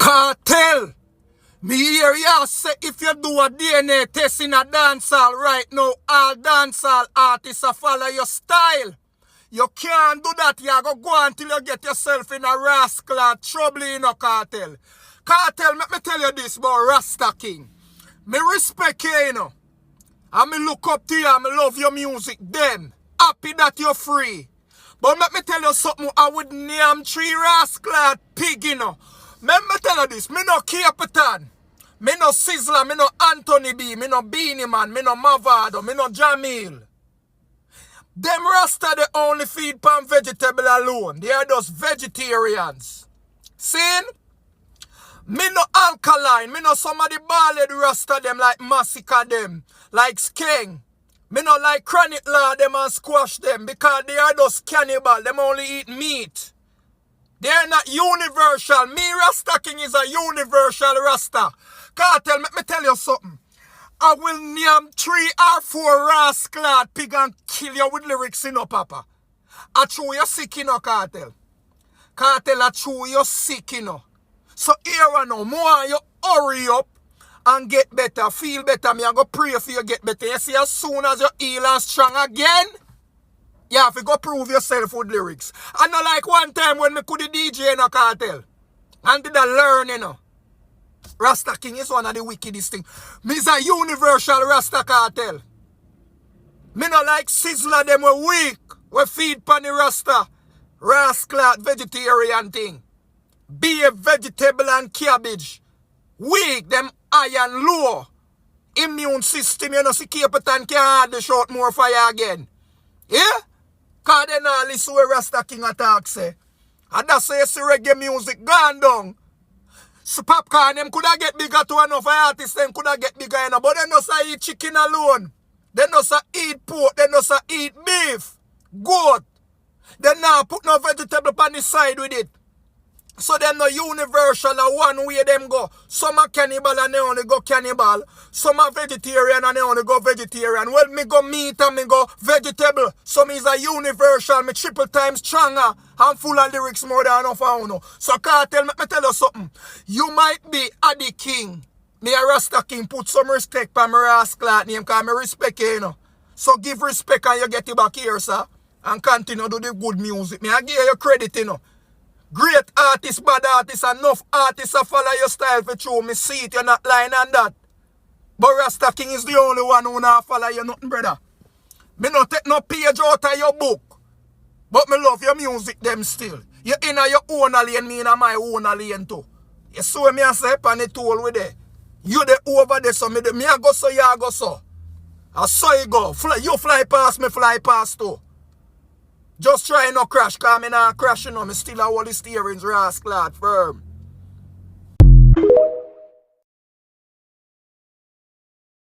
Kartel, me hear ya say if you do a DNA test in a dancehall right now, all dancehall artists a follow your style. You can't do that, you go until you get yourself in a rascal trouble in a Kartel. Kartel, let me tell you this about Rasta King. Me respect you, you know. And me look up to you and me love your music. Them, happy that you're free. But let me tell you something, I would name 3 rascal pig, you know. Let me tell you this, me no Capitan, me no Sizzler, me no Anthony B, me no Beanie Man, me no Mavado, me no Jamil. Them Rasta they only feed pan vegetable alone. They are just vegetarians. See? Me no alkaline, me no somebody ballad Rasta them like massacre them, like Skeng. Me no like chronic law them and squash them because they are just cannibal, them only eat meat. They are not universal. Me Rasta King is a universal Rasta. Kartel, let me tell you something. I will name 3 or 4 rascal pig and kill you with lyrics, you know, Papa. I chew you sick, you know, Kartel. Kartel, I chew you sick, you know. So here I know, more you hurry up and get better, feel better. Me I go pray for you get better. You see, as soon as you heal and strong again, you have to go prove yourself with lyrics. And not like one time when me could the DJ in a Kartel. And did I learn, you know. Rasta King is one of the wickedest things. Me is a universal Rasta Kartel. Me not like Sizzler them we weak. We feed pan the Rasta. Rascal vegetarian thing. Be a vegetable and cabbage. Weak, them iron low. Immune system, you know, see Capitan can't hard the short more fire again. Yeah? Cause they not listen to Rasta King attack say. And that's why you see reggae music gone down. So popcorn them coulda get bigger to enough artists, them coulda get bigger, you know, but they no say eat chicken alone. They no say eat pork, they no say eat beef, goat. They now put no vegetable on the side with it. So them no universal a one way them go. Some are cannibal and they only go cannibal. Some are vegetarian and they only go vegetarian. Well, me go meat and me go vegetable. Some is a universal, me triple times stronger and full of lyrics more than enough I know. So Kartel, me tell you something. You might be Addy King. Me a Rasta King, put some respect for my rascal name because me respect you, you know. So give respect and you get it back here, sir. And continue to do the good music. Me I give you credit, you know. Great artists, bad artists, enough artists a follow your style for true. Me see it, you're not lying on that. But Rasta King is the only one who not follow you nothing, brother. Me not take no page out of your book. But me love your music them still. You in your own lane, me in my own lane too. You saw me and say on the tool with it. You the over there, so me I go so, you go so. I saw you go. You fly past, me fly past too. Just try no crash, cause me not crash, you know, me still a hold the steerings rascal firm.